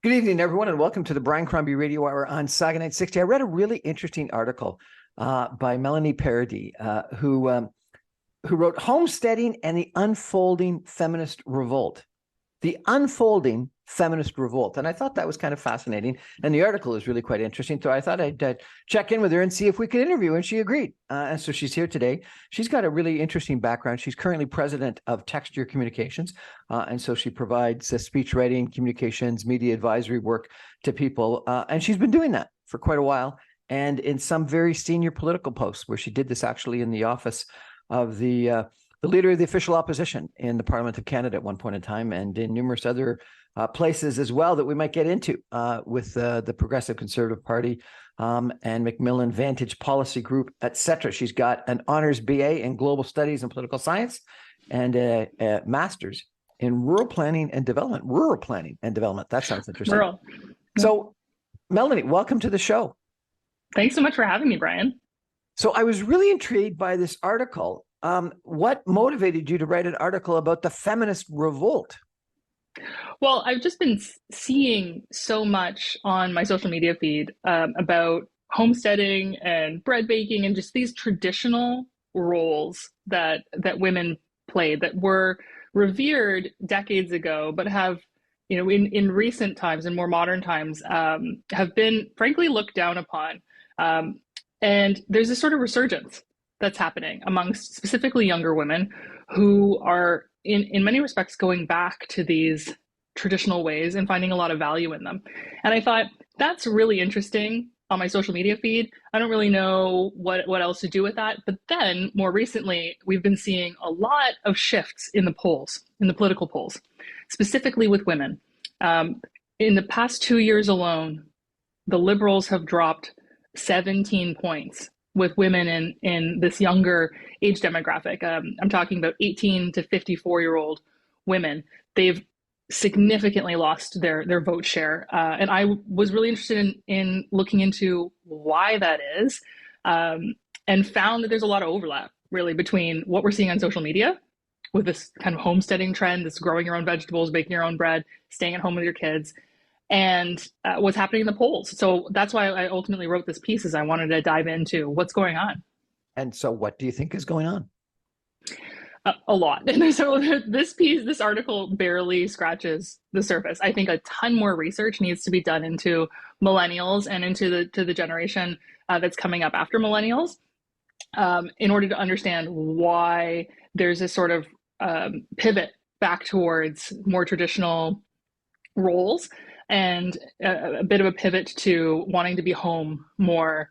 Good evening, everyone, and welcome to the Brian Crombie Radio Hour on Saga 960. I read a really interesting article by Melanie Paradis, who wrote Homesteading and the Unfolding Feminist Revolt. The Unfolding Feminist Revolt. And I thought that was kind of fascinating. And the article is really quite interesting. So I thought I'd check in with her and see if we could interview her, and she agreed. And so she's here today. She's got a really interesting background. She's currently president of Texture Communications. And so she provides speech writing, communications, media advisory work to people. And she's been doing that for quite a while. And in some very senior political posts, where she did this actually in the office of the leader of the official opposition in the Parliament of Canada at one point in time, and in numerous other places as well that we might get into with the Progressive Conservative Party and Macmillan Vantage Policy Group, etc. She's got an honors BA in Global Studies and Political Science and a master's in Rural Planning and Development. Rural Planning and Development. That sounds interesting. Rural. So, Melanie, welcome to the show. Thanks so much for having me, Brian. So I was really intrigued by this article. What motivated you to write an article about the feminist revolt? Well, I've just been seeing so much on my social media feed about homesteading and bread baking and just these traditional roles that women played that were revered decades ago, but have, in recent times and more modern times, have been frankly looked down upon. And there's this sort of resurgence that's happening amongst specifically younger women who are in many respects going back to these traditional ways and finding a lot of value in them. And I thought that's really interesting on my social media feed. I don't really know what else to do with that. But then more recently, we've been seeing a lot of shifts in the polls, in the political polls, specifically with women. In the past 2 years alone, the Liberals have dropped 17 points with women in this younger age demographic. I'm talking about 18 to 54-year-old women. They've significantly lost their vote share. And I was really interested in looking into why that is, and found that there's a lot of overlap, really, between what we're seeing on social media with this kind of homesteading trend, this growing your own vegetables, baking your own bread, staying at home with your kids, and what's happening in the polls. So that's why I ultimately wrote this piece, is I wanted to dive into what's going on. And so what do you think is going on? A lot. And so this article barely scratches the surface. I think a ton more research needs to be done into millennials and into the generation that's coming up after millennials, in order to understand why there's this sort of pivot back towards more traditional roles, and a bit of a pivot to wanting to be home more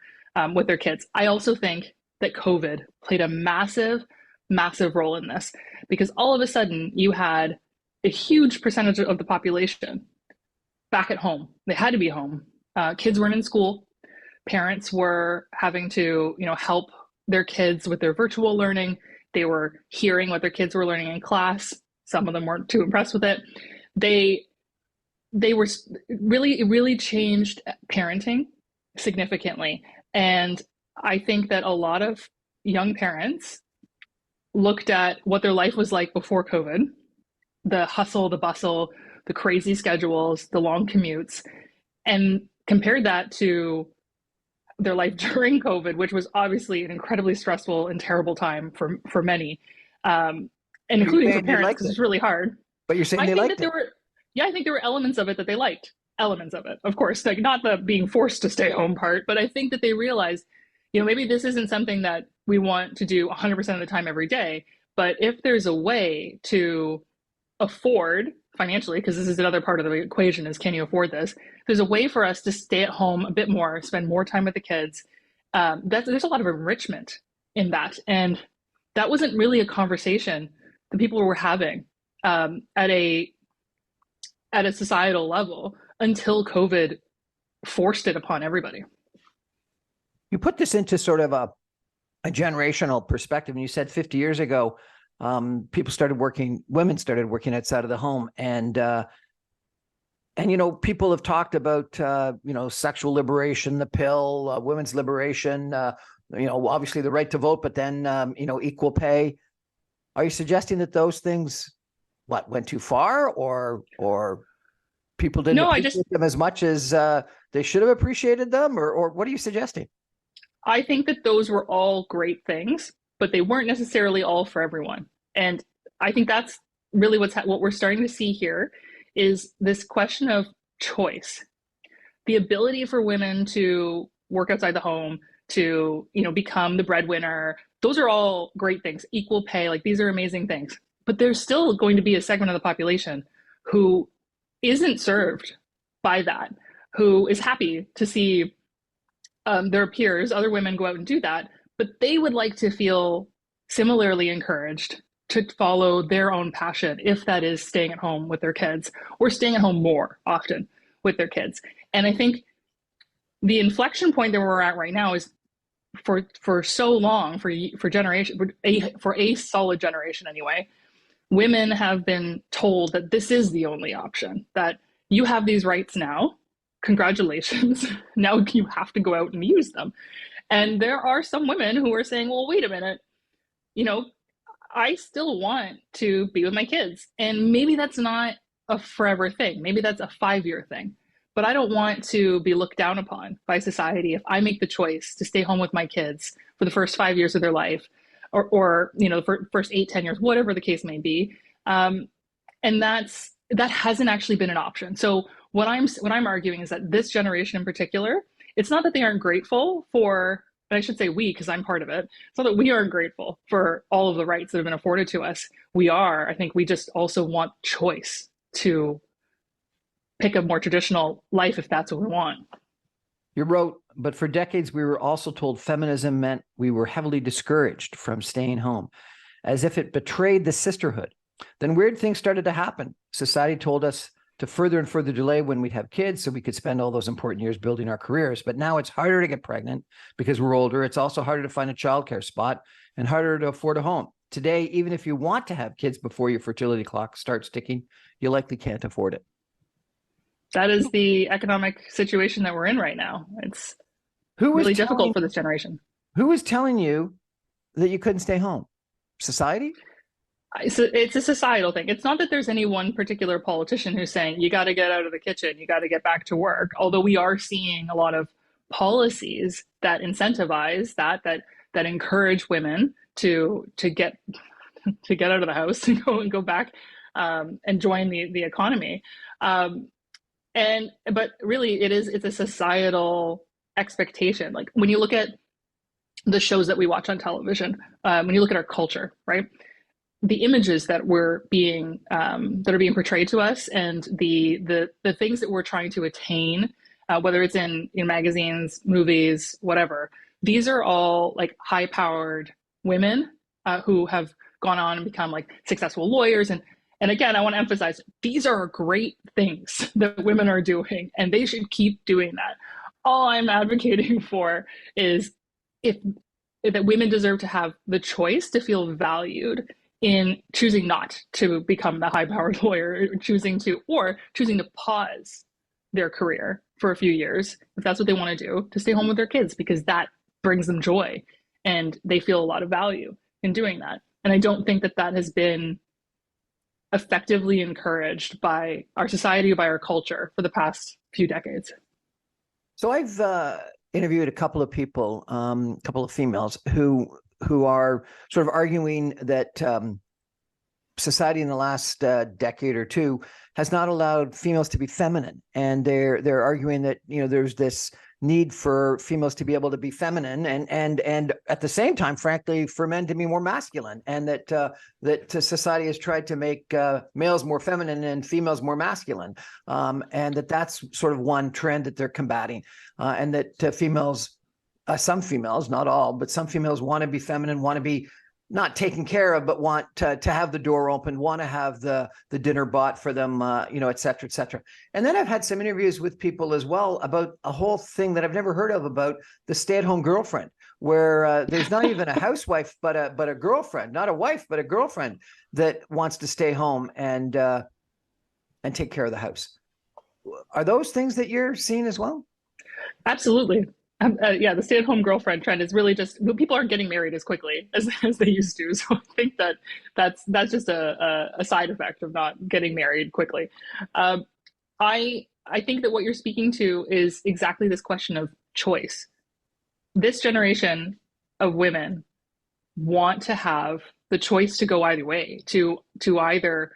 with their kids. I also think that COVID played a massive role in this, because all of a sudden you had a huge percentage of the population back at home. They had to be home. Kids weren't in school. Parents were having to, help their kids with their virtual learning. They were hearing what their kids were learning in class. Some of them weren't too impressed with it. They were really changed parenting significantly. And I think that a lot of young parents looked at what their life was like before COVID, the hustle, the bustle, the crazy schedules, the long commutes, and compared that to their life during COVID, which was obviously an incredibly stressful and terrible time for many, and including for parents, because it's really hard. But you're saying they liked it. I think there were elements of it that they liked. Elements of it, of course, like not the being forced to stay home part, but I think that they realized, maybe this isn't something that we want to do 100% of the time every day, but if there's a way to afford financially, because this is another part of the equation, is can you afford this? There's a way for us to stay at home a bit more, spend more time with the kids. There's a lot of enrichment in that. And that wasn't really a conversation that people were having at a societal level until COVID forced it upon everybody. You put this into sort of a generational perspective, and you said 50 years ago, women started working outside of the home, and people have talked about sexual liberation, the pill, women's liberation, obviously the right to vote, but then equal pay. Are you suggesting that those things went too far, or People didn't No, appreciate them as much as they should have appreciated them, or what are you suggesting? I think that those were all great things, but they weren't necessarily all for everyone. And I think that's really what we're starting to see here is this question of choice, the ability for women to work outside the home, to, become the breadwinner. Those are all great things. Equal pay, like these are amazing things. But there's still going to be a segment of the population who isn't served by that, who is happy to see their peers, other women, go out and do that, but they would like to feel similarly encouraged to follow their own passion, if that is staying at home with their kids or staying at home more often with their kids. And I think the inflection point that we're at right now is for so long, for generation, for a solid generation anyway, women have been told that this is the only option, that you have these rights now. Congratulations. Now you have to go out and use them. And there are some women who are saying, well, wait a minute, you know, I still want to be with my kids. And maybe that's not a forever thing. Maybe that's a 5-year thing. But I don't want to be looked down upon by society if I make the choice to stay home with my kids for the first 5 years of their life, or the first 8, 10 years, whatever the case may be. And that hasn't actually been an option. So what I'm arguing is that this generation in particular, it's not that they aren't grateful for, and I should say we, because I'm part of it. It's not that we aren't grateful for all of the rights that have been afforded to us. We are. I think we just also want choice to pick a more traditional life if that's what we want. You wrote, but for decades, we were also told feminism meant we were heavily discouraged from staying home, as if it betrayed the sisterhood. Then weird things started to happen. Society told us to further and further delay when we'd have kids so we could spend all those important years building our careers. But now it's harder to get pregnant because we're older. It's also harder to find a childcare spot and harder to afford a home. Today, even if you want to have kids before your fertility clock starts ticking, you likely can't afford it. That is the economic situation that we're in right now. It's really difficult for this generation. Who was telling you that you couldn't stay home? Society? It's a societal thing. It's not that there's any one particular politician who's saying you got to get out of the kitchen, you got to get back to work. Although we are seeing a lot of policies that incentivize that encourage women to get out of the house and go back and join the economy. But really, it's a societal expectation. Like when you look at the shows that we watch on television, when you look at our culture, right? The images that are being portrayed to us, and the things that we're trying to attain, whether it's in magazines, movies, whatever, these are all like high-powered women who have gone on and become like successful lawyers. And again, I want to emphasize, these are great things that women are doing, and they should keep doing that. All I'm advocating for is that women deserve to have the choice to feel valued in choosing not to become the high-powered lawyer, choosing to pause their career for a few years, if that's what they want to do, to stay home with their kids, because that brings them joy and they feel a lot of value in doing that. And I don't think that has been effectively encouraged by our society, by our culture for the past few decades. So I've interviewed a couple of people, a couple of females who are sort of arguing that society in the last decade or two has not allowed females to be feminine, and they're arguing that there's this need for females to be able to be feminine, and at the same time, frankly, for men to be more masculine, and that society has tried to make males more feminine and females more masculine, and that's sort of one trend that they're combating, and that females. Some females, not all, but some females want to be feminine, want to be not taken care of, but want to have the door open, want to have the dinner bought for them, et cetera, et cetera. And then I've had some interviews with people as well about a whole thing that I've never heard of, about the stay-at-home girlfriend, where there's not even a housewife, but a girlfriend, not a wife, but a girlfriend that wants to stay home and take care of the house. Are those things that you're seeing as well? Absolutely. Yeah, the stay-at-home girlfriend trend is really just people aren't getting married as quickly as they used to. So I think that's just a side effect of not getting married quickly. I think that what you're speaking to is exactly this question of choice. This generation of women want to have the choice to go either way, to either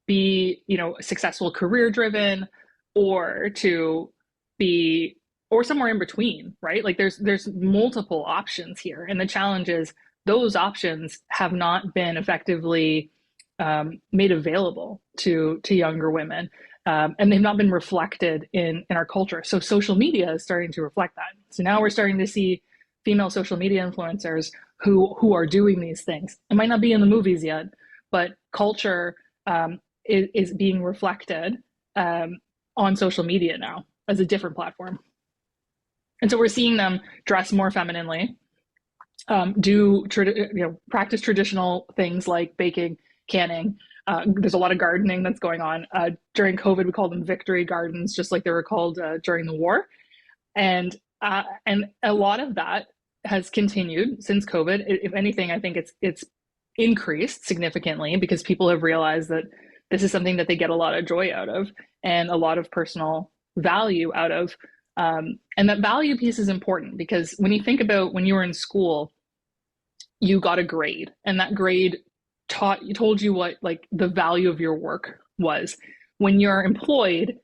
be, successful, career driven, or to be, or somewhere in between, right? Like there's multiple options here, and the challenge is those options have not been effectively made available to younger women, and they've not been reflected in our culture. So social media is starting to reflect that. So now we're starting to see female social media influencers who are doing these things. It might not be in the movies yet, but culture is being reflected on social media now as a different platform. And so we're seeing them dress more femininely, practice traditional things like baking, canning. There's a lot of gardening that's going on. During COVID, we called them victory gardens, just like they were called during the war. And a lot of that has continued since COVID. If anything, I think it's increased significantly because people have realized that this is something that they get a lot of joy out of and a lot of personal value out of. And that value piece is important because when you think about when you were in school, you got a grade, and that grade told you what like the value of your work was. When you're employed,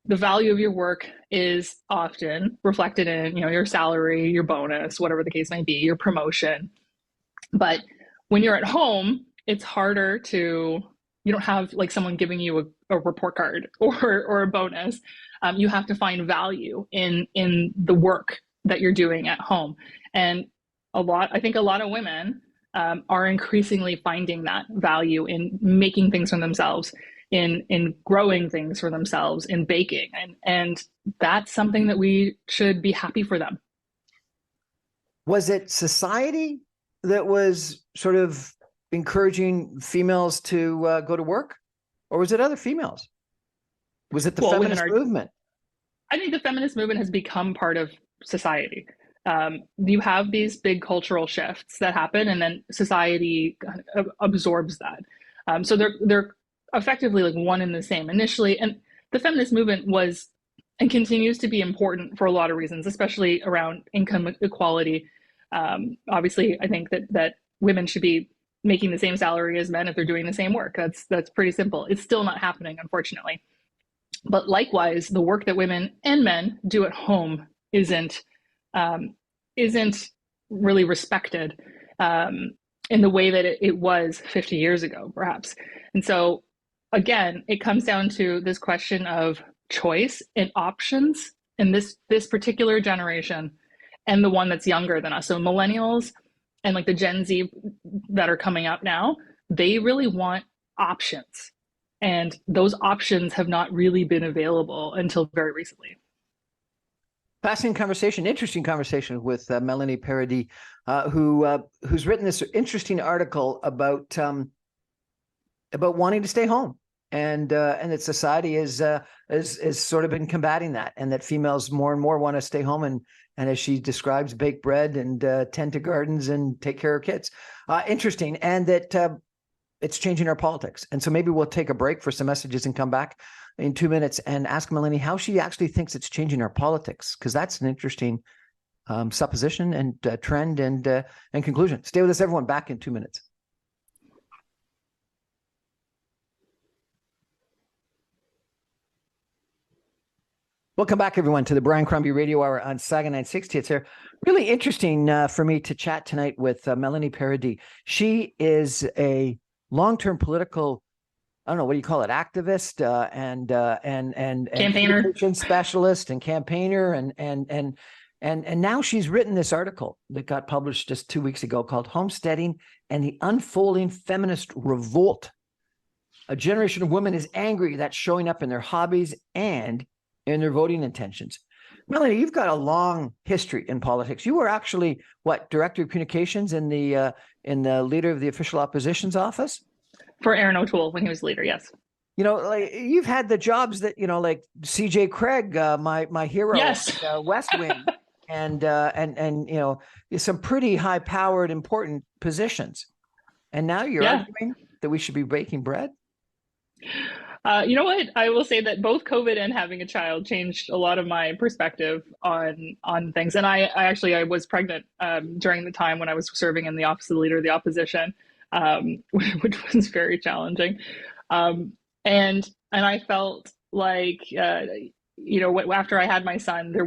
the value of your work is often reflected in, your salary, your bonus, whatever the case may be, your promotion. But when you're at home, it's harder you don't have like someone giving you a report card or a bonus. You have to find value in the work that you're doing at home. And I think a lot of women are increasingly finding that value in making things for themselves, in growing things for themselves, in baking. And that's something that we should be happy for them. Was it society that was sort of encouraging females to go to work, or was it other females? Was it the feminist movement? I think the feminist movement has become part of society. You have these big cultural shifts that happen, and then society absorbs that. So they're effectively like one and the same initially. And the feminist movement was and continues to be important for a lot of reasons, especially around income equality. Obviously, I think that women should be making the same salary as men if they're doing the same work. That's pretty simple. It's still not happening, unfortunately. But likewise, the work that women and men do at home isn't really respected in the way that it was 50 years ago, perhaps. And so, again, it comes down to this question of choice and options in this particular generation and the one that's younger than us. So millennials and like the Gen Z that are coming up now, they really want options. And those options have not really been available until very recently. Fascinating conversation, interesting conversation with Melanie Paradis, who's written this interesting article about wanting to stay home, and that society is sort of been combating that, and that females more and more want to stay home and as she describes, bake bread and tend to gardens and take care of kids. Interesting, and that it's changing our politics. And so maybe we'll take a break for some messages and come back in 2 minutes and ask Melanie how she actually thinks it's changing our politics, because that's an interesting supposition and trend and conclusion. Stay with us, everyone. Back in 2 minutes. Welcome back, everyone, to the Brian Crombie Radio Hour on Saga 960. It's really interesting for me to chat tonight with Melanie Paradis. She is a long-term political, I don't know, what do you call it, activist and campaigner, specialist and campaigner, and now she's written this article that got published just 2 weeks ago called "Homesteading and the Unfolding Feminist Revolt." A generation of women is angry that's showing up in their hobbies and in their voting intentions. Melanie, you've got a long history in politics. You were actually director of communications in the leader of the official opposition's office for Aaron O'Toole when he was leader. Yes. Like you've had the jobs that like C.J. Craig, my hero, yes, West Wing, and some pretty high powered, important positions. And now you're arguing that we should be baking bread. You know what? I will say that both COVID and having a child changed a lot of my perspective on things. And I was pregnant during the time when I was serving in the office of the Leader of the Opposition, which was very challenging. Um, and I felt like after I had my son, there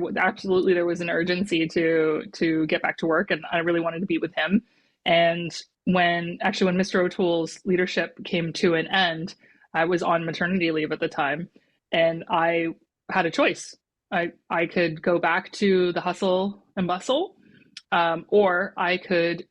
was an urgency to get back to work, and I really wanted to be with him. And when Mr. O'Toole's leadership came to an end, I was on maternity leave at the time, and I had a choice. I could go back to the hustle and bustle, or I could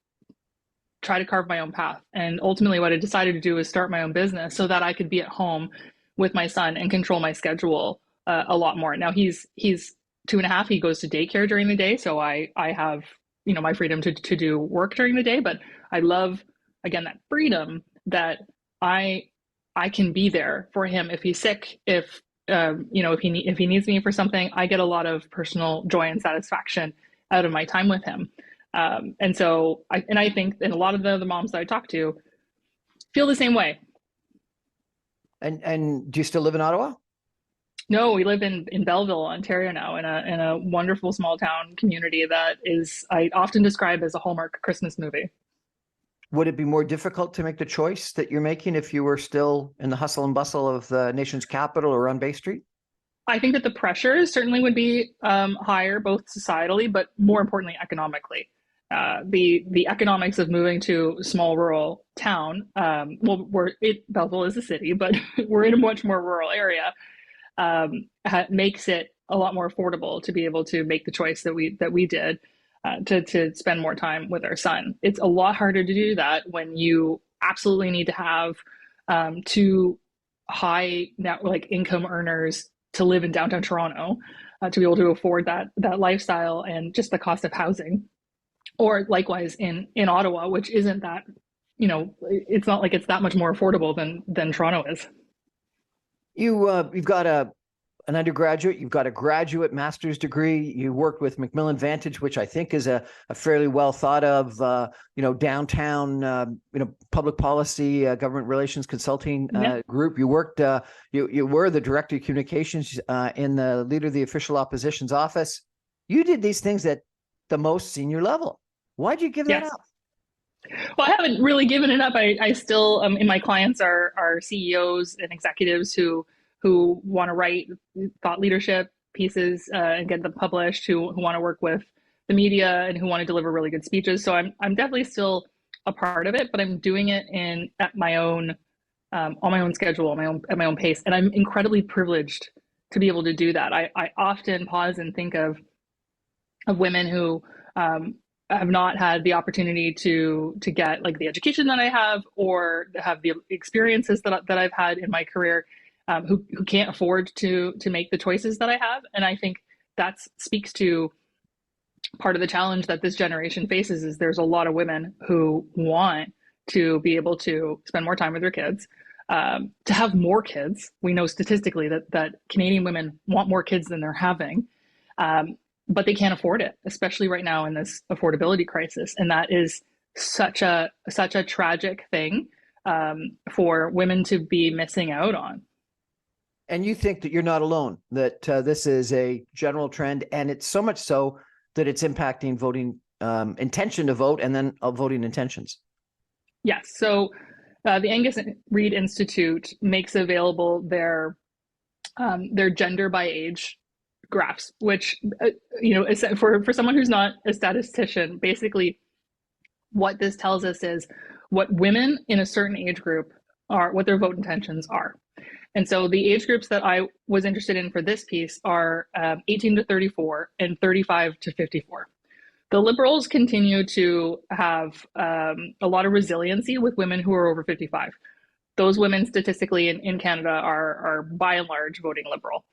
try to carve my own path. And ultimately, what I decided to do was start my own business so that I could be at home with my son and control my schedule a lot more. Now he's 2.5. He goes to daycare during the day, so I have my freedom to do work during the day. But I love, again, that freedom that I can be there for him if he's sick, if he needs me for something. I get a lot of personal joy and satisfaction out of my time with him. And I think, and a lot of the moms that I talk to feel the same way. And do you still live in Ottawa? No, we live in Belleville, Ontario now, in a wonderful small town community that I often describe as a Hallmark Christmas movie. Would it be more difficult to make the choice that you're making if you were still in the hustle and bustle of the nation's capital or on Bay Street? I think that the pressure certainly would be higher, both societally, but more importantly, economically. The economics of moving to a small rural town, Belleville is a city, but we're in a much more rural area, makes it a lot more affordable to be able to make the choice that we did to spend more time with our son. It's a lot harder to do that when you absolutely need to have two high net income earners to live in downtown Toronto to be able to afford that lifestyle and just the cost of housing. Or likewise in Ottawa, which isn't that, it's not like it's that much more affordable than Toronto is. You've got an undergraduate, you've got a graduate master's degree. You worked with Macmillan Vantage, which I think is a fairly well thought of, downtown, public policy, government relations consulting group. You worked, you were the director of communications in the Leader of the Official Opposition's office. You did these things at the most senior level. Why'd you give that up? Well, I haven't really given it up. I still, and my clients are CEOs and executives who want to write thought leadership pieces and get them published, who want to work with the media and who want to deliver really good speeches. So I'm definitely still a part of it, but I'm doing it at my own on my own schedule, at my own pace, and I'm incredibly privileged to be able to do that. I often pause and think of women who have not had the opportunity to get like the education that I have, or have the experiences that I've had in my career, who can't afford to make the choices that I have. And I think that speaks to part of the challenge that this generation faces. Is there's a lot of women who want to be able to spend more time with their kids, to have more kids. We know statistically that Canadian women want more kids than they're having. But they can't afford it, especially right now in this affordability crisis. And that is such a tragic thing for women to be missing out on. And you think that you're not alone, that this is a general trend, and it's so much so that it's impacting voting intention to vote and then voting intentions. Yes. So the Angus Reid Institute makes available their gender by age graphs, which, for someone who's not a statistician, basically what this tells us is what women in a certain age group are, what their vote intentions are. And so the age groups that I was interested in for this piece are 18 to 34 and 35 to 54. The Liberals continue to have a lot of resiliency with women who are over 55. Those women statistically in Canada are by and large voting Liberal.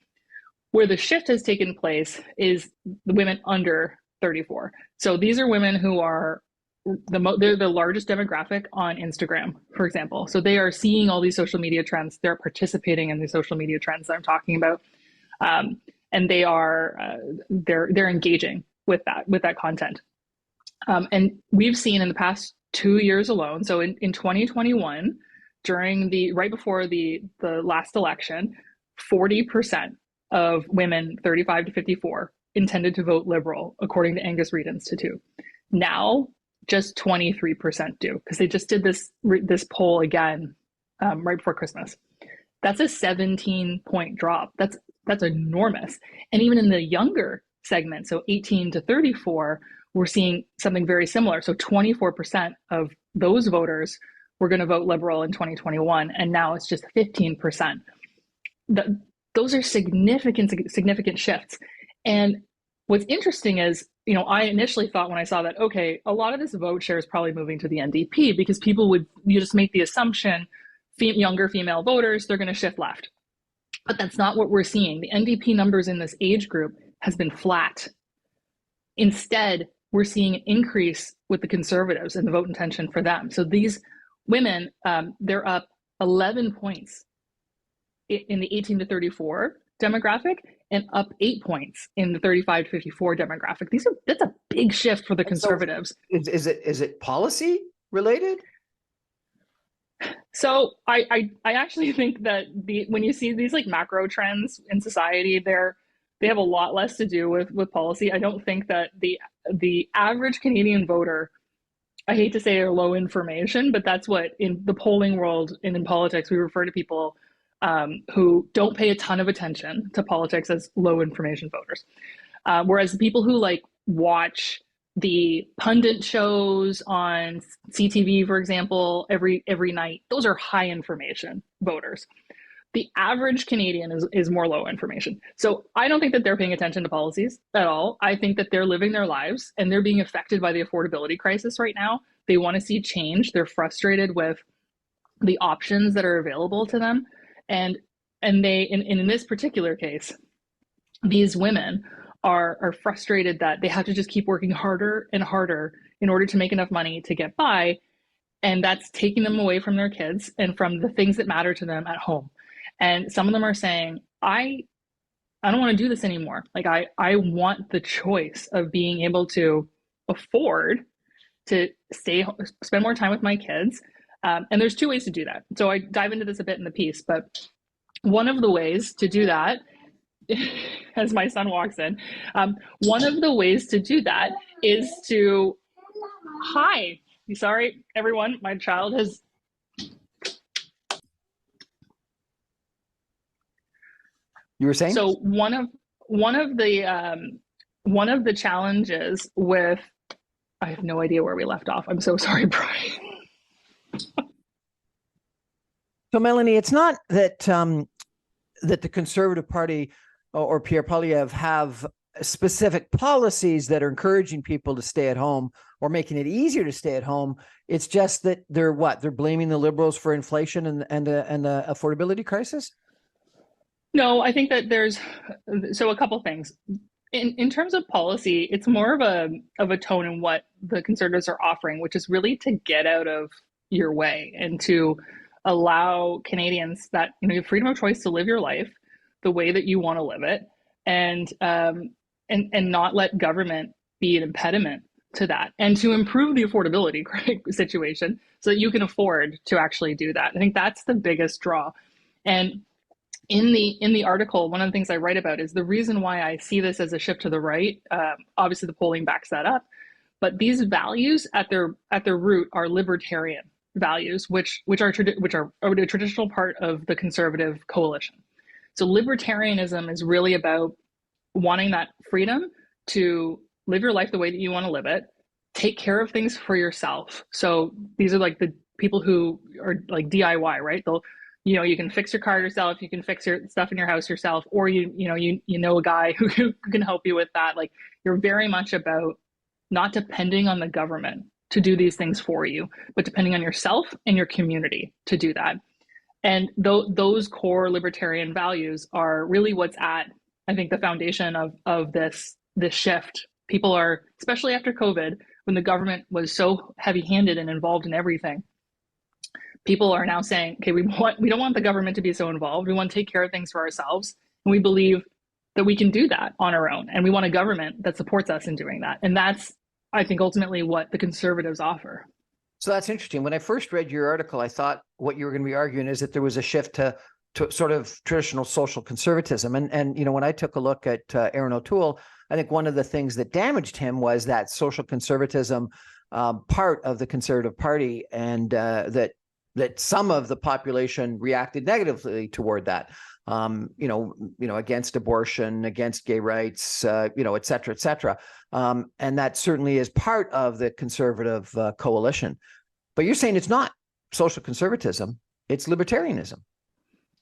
Where the shift has taken place is the women under 34. So these are women who are they're the largest demographic on Instagram, for example. So they are seeing all these social media trends. They're participating in the social media trends that I'm talking about, and they are they're engaging with that content. And we've seen in the past 2 years alone. So in 2021, during right before the last election, 40% of women 35 to 54 intended to vote Liberal, according to Angus Reid Institute. Now, just 23% do, because they just did this poll again right before Christmas. That's a 17-point drop. That's enormous. And even in the younger segment, so 18 to 34, we're seeing something very similar. So 24% of those voters were going to vote Liberal in 2021, and now it's just 15%. Those are significant shifts. And what's interesting is, I initially thought when I saw that, okay, a lot of this vote share is probably moving to the NDP, because you just make the assumption, younger female voters, they're going to shift left. But that's not what we're seeing. The NDP numbers in this age group has been flat. Instead, we're seeing an increase with the Conservatives and the vote intention for them. So these women, they're up 11 points in the 18 to 34 demographic, and up 8 points in the 35 to 54 demographic. That's a big shift for the Conservatives. So is it policy related? So I actually think that when you see these like macro trends in society, they have a lot less to do with policy. I don't think that the average Canadian voter, I hate to say are low information, but that's what in the polling world and in politics we refer to people who don't pay a ton of attention to politics as low information voters. Whereas the people who like watch the pundit shows on CTV, for example, every night, those are high information voters. The average Canadian is more low information. So I don't think that they're paying attention to policies at all. I think that they're living their lives and they're being affected by the affordability crisis right now. They want to see change. They're frustrated with the options that are available to them. And they, in this particular case, these women are frustrated that they have to just keep working harder and harder in order to make enough money to get by. And that's taking them away from their kids and from the things that matter to them at home. And some of them are saying, I don't want to do this anymore. Like, I want the choice of being able to afford to spend more time with my kids. And there's two ways to do that. So I dive into this a bit in the piece, but one of the ways to do that, as my son walks in, one of the ways to do that is to, hi, sorry, everyone, my child has, you were saying? so one of the challenges with, I have no idea where we left off. I'm so sorry, Brian. So Melanie, it's not that that the Conservative Party or Pierre Poilievre have specific policies that are encouraging people to stay at home or making it easier to stay at home. It's just that they're blaming the Liberals for inflation and the affordability crisis. No, I think that there's a couple things. In terms of policy, it's more of a tone in what the Conservatives are offering, which is really to get out of your way and to allow Canadians that freedom of choice to live your life the way that you want to live it, and not let government be an impediment to that, and to improve the affordability situation so that you can afford to actually do that. I think that's the biggest draw. And in the article, one of the things I write about is the reason why I see this as a shift to the right. Obviously, the polling backs that up, but these values at their root are libertarian values, which are a traditional part of the Conservative coalition. So libertarianism is really about wanting that freedom to live your life the way that you want to live it, take care of things for yourself. So these are like the people who are like DIY, right? You can fix your car yourself, you can fix your stuff in your house yourself, or you know a guy who can help you with that. Like, you're very much about not depending on the government to do these things for you, but depending on yourself and your community to do that. And those core libertarian values are really what's at, I think, the foundation of this shift. People are, especially after COVID, when the government was so heavy-handed and involved in everything, people are now saying, okay, we don't want the government to be so involved. We want to take care of things for ourselves. And we believe that we can do that on our own. And we want a government that supports us in doing that. And that's, I think, ultimately what the Conservatives offer. So that's interesting. When I first read your article, I thought what you were going to be arguing is that there was a shift to sort of traditional social conservatism. And when I took a look at Aaron O'Toole, I think one of the things that damaged him was that social conservatism part of the Conservative Party, and that some of the population reacted negatively toward that. Against abortion, against gay rights, et cetera, et cetera. And that certainly is part of the conservative coalition. But you're saying it's not social conservatism, it's libertarianism.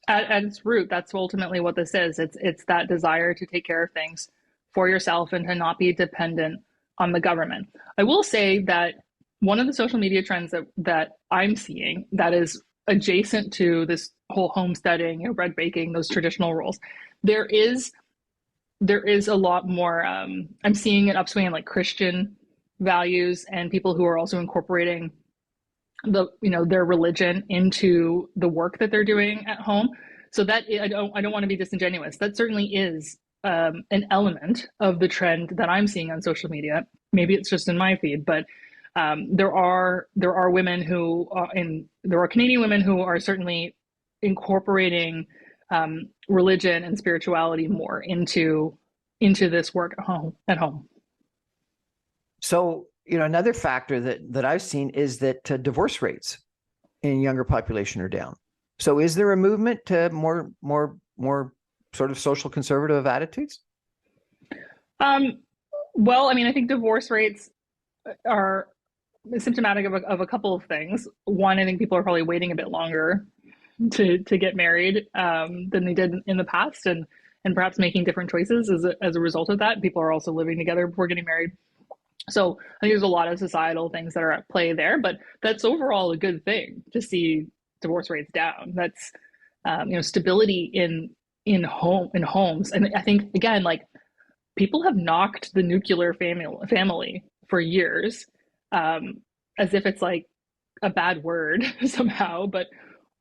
At its root, that's ultimately what this is. It's that desire to take care of things for yourself and to not be dependent on the government. I will say that one of the social media trends that I'm seeing that is adjacent to this whole homesteading, bread baking, those traditional roles, there is a lot more. I'm seeing an upswing in like Christian values and people who are also incorporating their religion into the work that they're doing at home. So that I don't want to be disingenuous. That certainly is an element of the trend that I'm seeing on social media. Maybe it's just in my feed, but there are women who there are Canadian women who are certainly incorporating religion and spirituality more into this work at home. So, another factor that I've seen is that divorce rates in younger population are down. So is there a movement to more sort of social conservative attitudes? Well, I mean, I think divorce rates are symptomatic of a couple of things. One, I think people are probably waiting a bit longer to get married than they did in the past, and perhaps making different choices as a result of that. People are also living together before getting married. So I think there's a lot of societal things that are at play there, but that's overall a good thing to see divorce rates down. That's stability in homes, and I think again, like, people have knocked the nuclear family for years, as if it's like a bad word somehow. But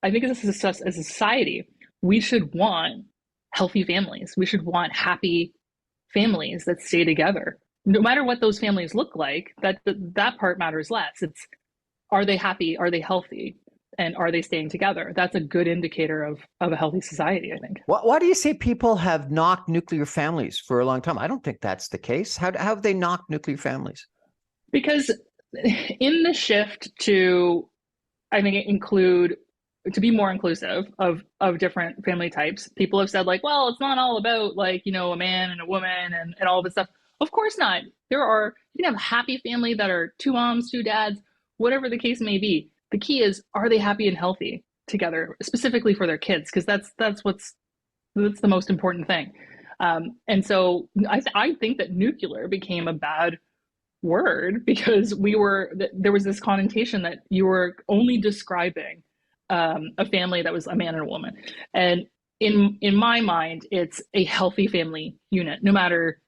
I think as a society, we should want healthy families. We should want happy families that stay together. No matter what those families look like, that part matters less. It's, are they happy? Are they healthy? And are they staying together? That's a good indicator of a healthy society, I think. Why do you say people have knocked nuclear families for a long time? I don't think that's the case. How have they knocked nuclear families? Because in the shift to, I think, to be more inclusive of different family types, people have said, like, well, it's not all about like, a man and a woman and all this stuff. Of course not. You can have a happy family that are 2 moms, 2 dads, whatever the case may be. The key is, are they happy and healthy together, specifically for their kids? Because that's the most important thing. And so I think that nuclear became a bad word because there was this connotation that you were only describing a family that was a man and a woman. And in my mind, it's a healthy family unit, no matter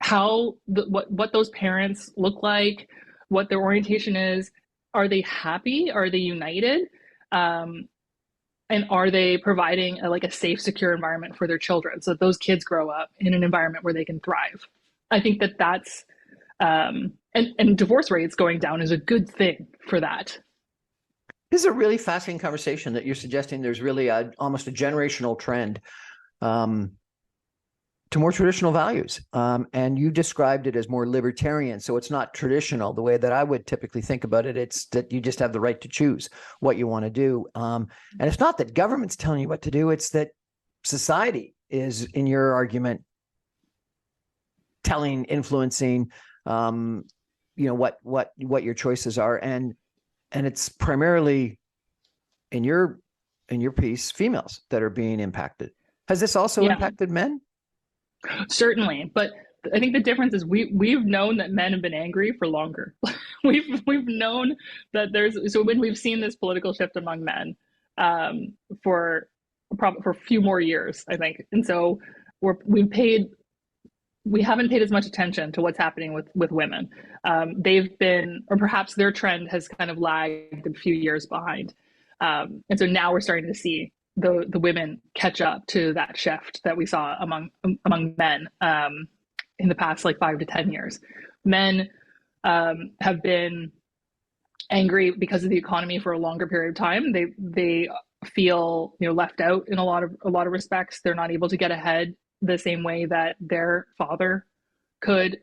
what those parents look like, what their orientation is. Are they happy? Are they united? And are they providing a safe, secure environment for their children so that those kids grow up in an environment where they can thrive? I think that's and divorce rates going down is a good thing for that. This is a really fascinating conversation that you're suggesting. There's really almost a generational trend to more traditional values. And you described it as more libertarian. So it's not traditional the way that I would typically think about it. It's that you just have the right to choose what you want to do. And it's not that government's telling you what to do. It's that society is, in your argument, influencing, what your choices are. And it's primarily in your piece, females that are being impacted. Has this also impacted men? Certainly, but I think the difference is we've known that men have been angry for longer. we've known that when we've seen this political shift among men for a few more years, I think, and so we haven't paid as much attention to what's happening with women. They've been, or perhaps their trend has kind of lagged a few years behind, and so now we're starting to see the women catch up to that shift that we saw among men in the past 5 to 10 years. Men have been angry because of the economy for a longer period of time. They feel, left out in a lot of respects. They're not able to get ahead the same way that their father could,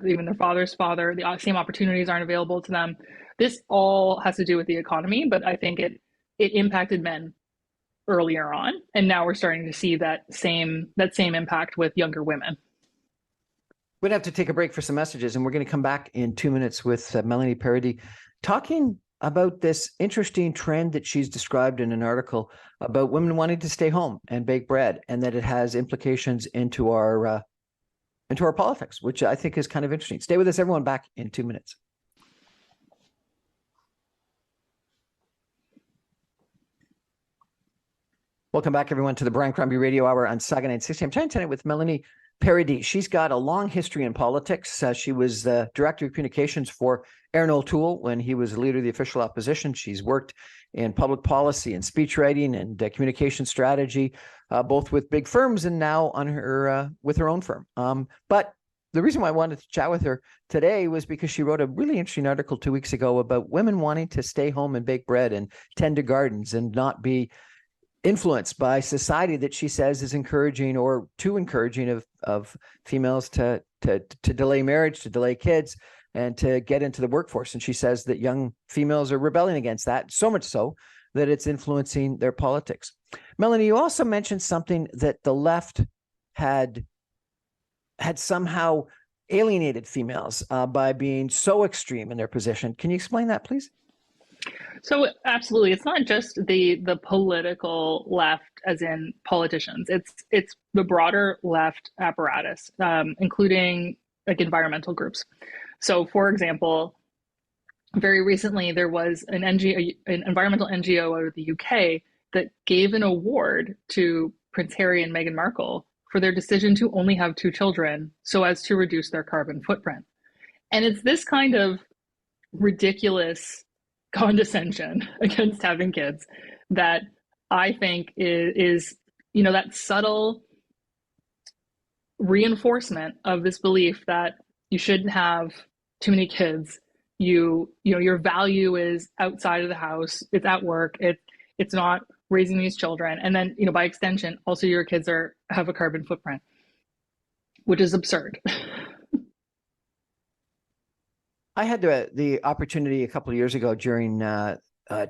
even their father's father. The same opportunities aren't available to them. This all has to do with the economy, but I think it impacted men earlier on, and now we're starting to see that same impact with younger women. We're going to have to take a break for some messages, and we're going to come back in 2 minutes with Melanie Paradis talking about this interesting trend that she's described in an article about women wanting to stay home and bake bread, and that it has implications into our politics, which I think is kind of interesting. Stay with us, everyone. Back in 2 minutes. Welcome back, everyone, to the Brian Crombie Radio Hour on Saga 960. I'm chatting tonight with Melanie Paradis. She's got a long history in politics. She was the director of communications for Aaron O'Toole when he was the leader of the official opposition. She's worked in public policy and speechwriting and communication strategy, both with big firms and now on her with her own firm. But the reason why I wanted to chat with her today was because she wrote a really interesting article 2 weeks ago about women wanting to stay home and bake bread and tend to gardens and not be influenced by society that she says is encouraging or too encouraging of females to delay marriage, to delay kids, and to get into the workforce. And she says that young females are rebelling against that, so much so that it's influencing their politics. Melanie, you also mentioned something that the left had somehow alienated females by being so extreme in their position. Can you explain that, please? So absolutely, it's not just the political left, as in politicians. It's the broader left apparatus, including like environmental groups. So, for example, very recently there was an environmental NGO out of the UK that gave an award to Prince Harry and Meghan Markle for their decision to only have 2 children so as to reduce their carbon footprint. And it's this kind of ridiculous condescension against having kids that I think is that subtle reinforcement of this belief that you shouldn't have too many kids. Your value is outside of the house. It's at work. It's not raising these children. And then, by extension, also your kids have a carbon footprint, which is absurd. I had the opportunity a couple of years ago during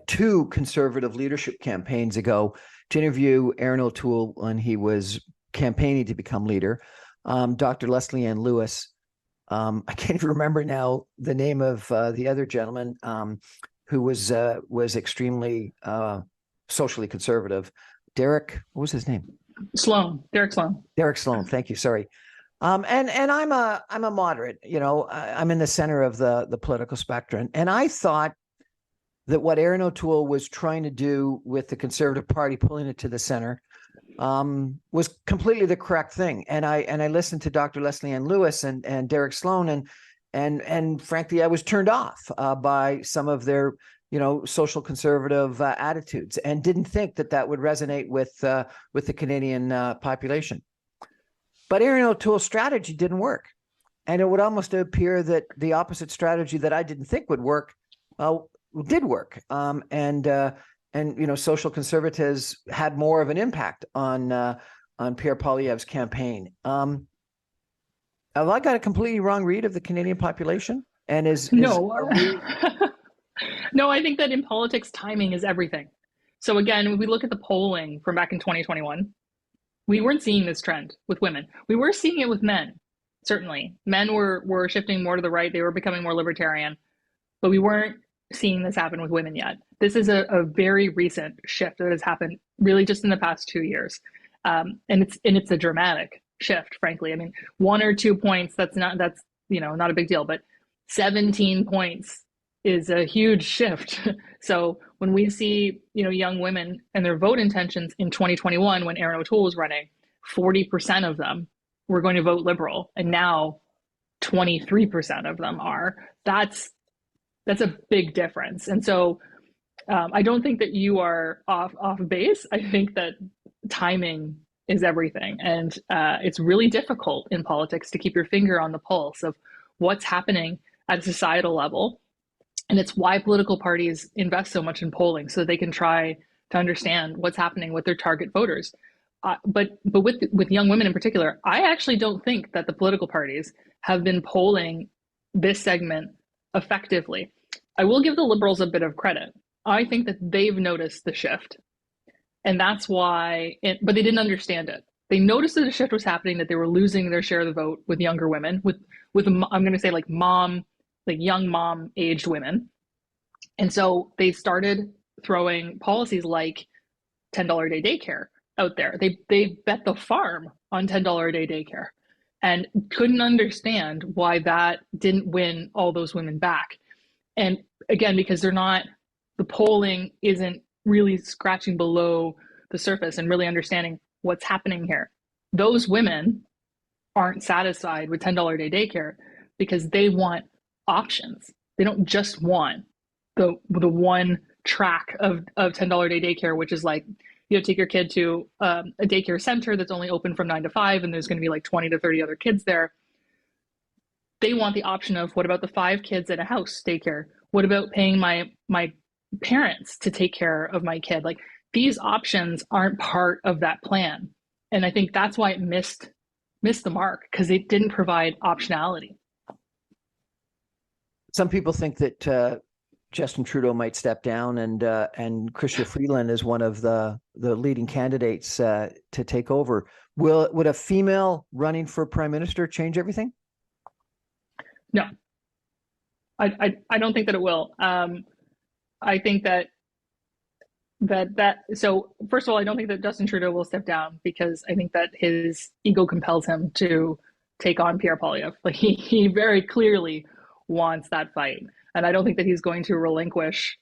2 conservative leadership campaigns ago to interview Aaron O'Toole when he was campaigning to become leader. Dr. Leslie Ann Lewis. I can't even remember now the name of the other gentleman who was extremely socially conservative. Derek, what was his name? Derek Sloan. Derek Sloan. Thank you. Sorry. And I'm a moderate, I'm in the center of the political spectrum. And I thought that what Aaron O'Toole was trying to do with the Conservative Party, pulling it to the center, was completely the correct thing. And I listened to Dr. Leslie Ann Lewis and Derek Sloan, and frankly, I was turned off by some of their social conservative attitudes, and didn't think that would resonate with the Canadian population. But Aaron O'Toole's strategy didn't work. And it would almost appear that the opposite strategy that I didn't think would work did work. And social conservatives had more of an impact on Pierre Poilievre's campaign. Have I got a completely wrong read of the Canadian population? And no, I think that in politics, timing is everything. So again, when we look at the polling from back in 2021, we weren't seeing this trend with women. We were seeing it with men, certainly. Men were shifting more to the right. They were becoming more libertarian, but we weren't seeing this happen with women yet. This is a very recent shift that has happened really just in the past 2 years. And it's a dramatic shift, frankly. I mean, 1 or 2 points, that's not a big deal, but 17 points is a huge shift. So when we see, young women and their vote intentions in 2021, when Aaron O'Toole was running, 40% of them were going to vote Liberal, and now 23% of them are. That's a big difference. And so I don't think that you are off base. I think that timing is everything. And it's really difficult in politics to keep your finger on the pulse of what's happening at a societal level And it's why political parties invest so much in polling, so that they can try to understand what's happening with their target voters. But with young women in particular, I actually don't think that the political parties have been polling this segment effectively. I will give the Liberals a bit of credit. I think that they've noticed the shift, and that's why. But they didn't understand it. They noticed that a shift was happening, that they were losing their share of the vote with younger women, with I'm going to say like young mom aged women. And so they started throwing policies like $10 a day daycare out there. They bet the farm on $10 a day daycare and couldn't understand why that didn't win all those women back. And again, because the polling isn't really scratching below the surface and really understanding what's happening here. Those women aren't satisfied with $10 a day daycare because they want options. They don't just want the one track of $10 a day daycare, which is like, take your kid to a daycare center that's only open from 9 to 5, and there's going to be like 20 to 30 other kids there. They want the option of, what about the 5 kids at a house daycare? What about paying my parents to take care of my kid? Like, these options aren't part of that plan. And I think that's why it missed the mark, because it didn't provide optionality. Some people think that Justin Trudeau might step down, and Chrystia Freeland is one of the leading candidates to take over. Would a female running for prime minister change everything? No, I don't think that it will. I think that so first of all, I don't think that Justin Trudeau will step down, because I think that his ego compels him to take on Pierre Poilievre. Like, he very clearly wants that fight. And I don't think that he's going to relinquish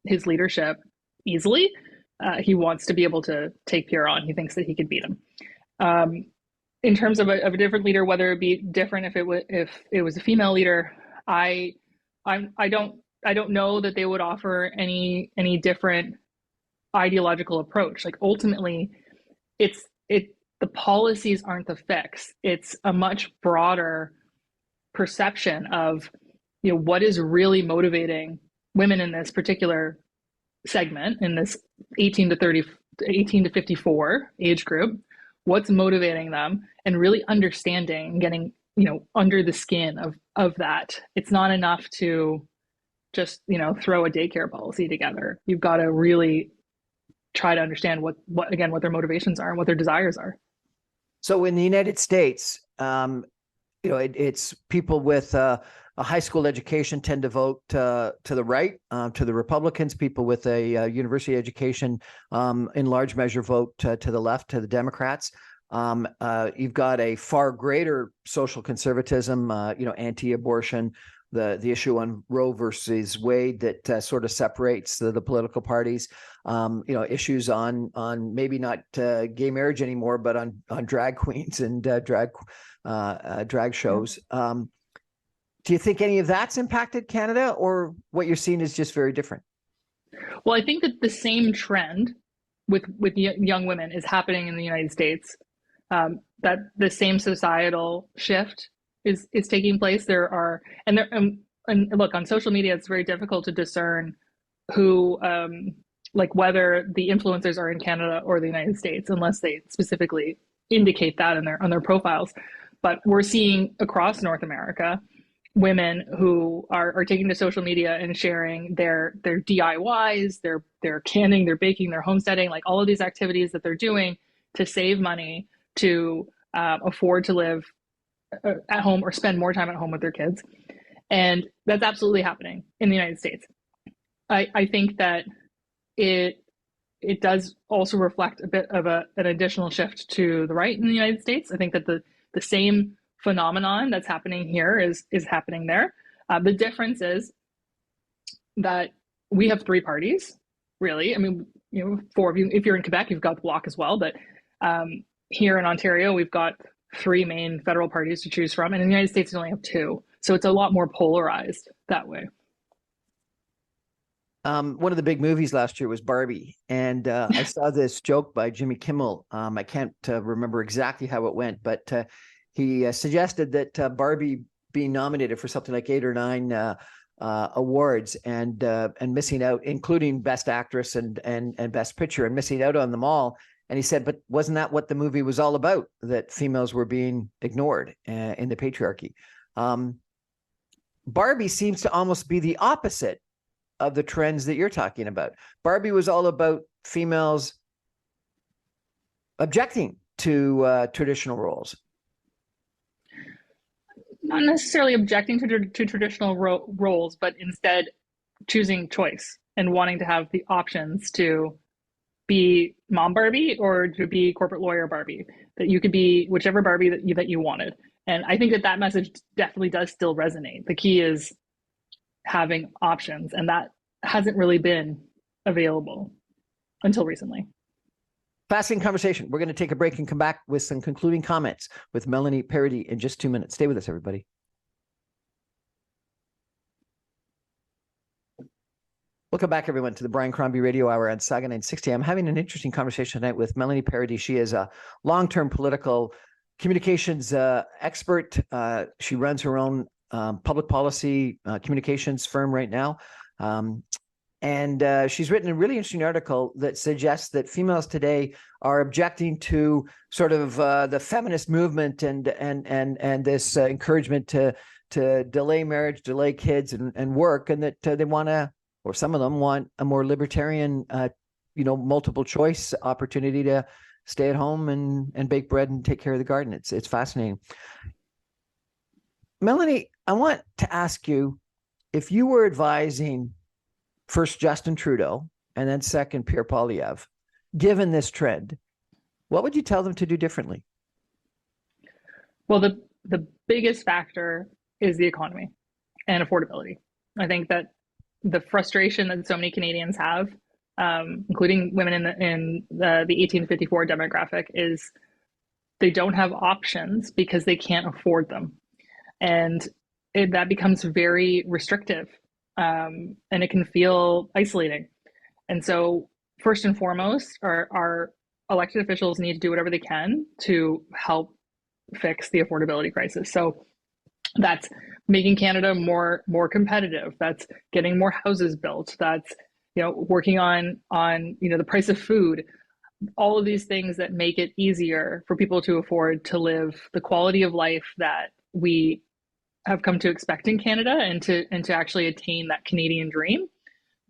his leadership easily. He wants to be able to take Pierre on. He thinks that he could beat him. In terms of a different leader, whether it be different if it was a female leader, I don't know that they would offer any different ideological approach. Like, ultimately, the policies aren't the fix. It's a much broader perception of, what is really motivating women in this particular segment, in this 18 to 54 age group. What's motivating them, and really understanding, getting under the skin of that. It's not enough to just throw a daycare policy together. You've got to really try to understand what their motivations are and what their desires are. So in the United States, it's people with a high school education tend to vote to the right, to the Republicans. People with a university education, in large measure, vote to the left, to the Democrats. You've got a far greater social conservatism, anti-abortion, the issue on Roe versus Wade that sort of separates the political parties. Issues on maybe not gay marriage anymore, but on drag queens and drag shows. Do you think any of that's impacted Canada, or what you're seeing is just very different? Well, I think that the same trend with young women is happening in the United States. That the same societal shift is taking place. There are and look, on social media, it's very difficult to discern who whether the influencers are in Canada or the United States, unless they specifically indicate that on their profiles. But we're seeing across North America women who are taking to social media and sharing their DIYs, their canning, their baking, their homesteading, like all of these activities that they're doing to save money, to afford to live at home or spend more time at home with their kids. And that's absolutely happening in the United States. I think that it does also reflect a bit of an additional shift to the right in the United States. I think that the same phenomenon that's happening here is happening there. The difference is that we have 3 parties, really. I mean, 4 of you. If you're in Quebec, you've got the Bloc as well. But here in Ontario, we've got 3 main federal parties to choose from. And in the United States, we only have 2. So it's a lot more polarized that way. One of the big movies last year was Barbie, and I saw this joke by Jimmy Kimmel. I can't remember exactly how it went, but he suggested that Barbie be nominated for something like 8 or 9 awards and missing out, including Best Actress and Best Picture, and missing out on them all. And he said, but wasn't that what the movie was all about? That females were being ignored in the patriarchy. Barbie seems to almost be the opposite of the trends that you're talking about. Barbie was all about females objecting to traditional roles. Not necessarily objecting to traditional roles, but instead choosing choice and wanting to have the options to be mom Barbie or to be corporate lawyer Barbie, that you could be whichever Barbie that you wanted. And I think that message definitely does still resonate. The key is having options, and that hasn't really been available until recently. Fascinating conversation. We're going to take a break and come back with some concluding comments with Melanie Paradis in just 2 minutes. Stay with us, everybody. Welcome back, everyone, to the Brian Crombie Radio Hour on Saga 960. I'm having an interesting conversation tonight with Melanie Paradis. She is a long-term political communications expert. She runs her own public policy communications firm right now. And she's written a really interesting article that suggests that females today are objecting to sort of the feminist movement and this encouragement to delay marriage, delay kids, and work, and that they want to, or some of them want, a more libertarian, multiple choice opportunity to stay at home and bake bread and take care of the garden. It's fascinating. Melanie, I want to ask you, if you were advising first Justin Trudeau and then second Pierre Poilievre, given this trend, what would you tell them to do differently? Well, the biggest factor is the economy and affordability. I think that the frustration that so many Canadians have, including women in the 18 to 54 demographic, is they don't have options because they can't afford them. And that becomes very restrictive, and it can feel isolating. And so first and foremost, our elected officials need to do whatever they can to help fix the affordability crisis. So that's making Canada more competitive. That's getting more houses built. That's working on the price of food. All of these things that make it easier for people to afford to live the quality of life that we have come to expect in Canada, and to actually attain that Canadian dream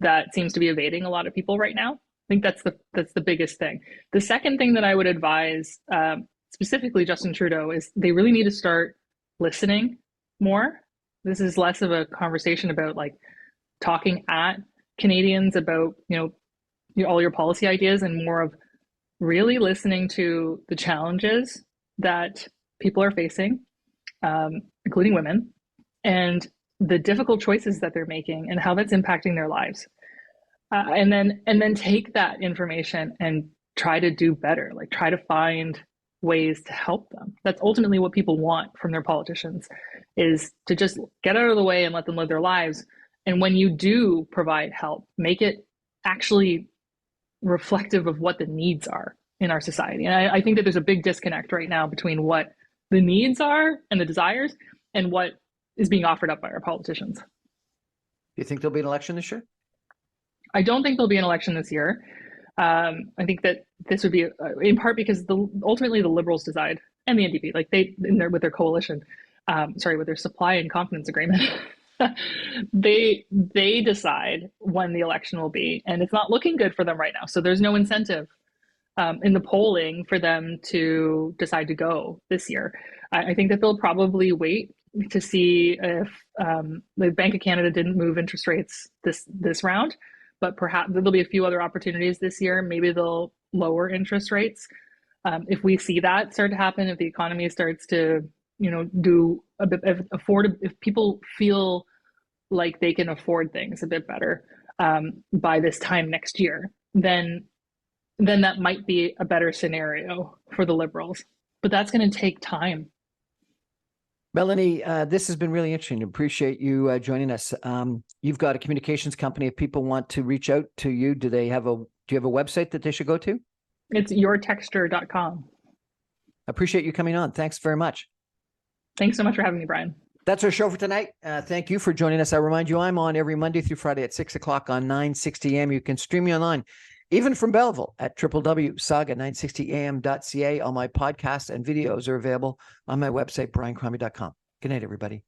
that seems to be evading a lot of people right now. I think that's the biggest thing. The second thing that I would advise, specifically Justin Trudeau, is they really need to start listening more. This is less of a conversation about like talking at Canadians about all your policy ideas, and more of really listening to the challenges that people are facing, including women, and the difficult choices that they're making and how that's impacting their lives. And then take that information and try to do better, like try to find ways to help them. That's ultimately what people want from their politicians, is to just get out of the way and let them live their lives. And when you do provide help, make it actually reflective of what the needs are in our society. And I think that there's a big disconnect right now between what the needs are and the desires and what is being offered up by our politicians. Do you think there'll be an election this year? I don't think there'll be an election this year. I think that this would be in part because ultimately the Liberals decide, and the NDP, like with their coalition, with their supply and confidence agreement, they decide when the election will be, and it's not looking good for them right now. So there's no incentive in the polling for them to decide to go this year. I think that they'll probably wait to see if the Bank of Canada didn't move interest rates this round, but perhaps there'll be a few other opportunities this year. Maybe they'll lower interest rates. If we see that start to happen, if the economy starts to, do a bit, if people feel like they can afford things a bit better by this time next year, then that might be a better scenario for the Liberals. But that's going to take time. Melanie, this has been really interesting. Appreciate you joining us. You've got a communications company. If people want to reach out to you, do you have a website that they should go to? It's yourtexture.com. I appreciate you coming on. Thanks very much. Thanks so much for having me, Brian. That's our show for tonight. Thank you for joining us. I remind you, I'm on every Monday through Friday at 6 o'clock on 960 AM. You can stream me online, even from Belleville, at www.saga960am.ca. All my podcasts and videos are available on my website, briancrombie.com. Good night, everybody.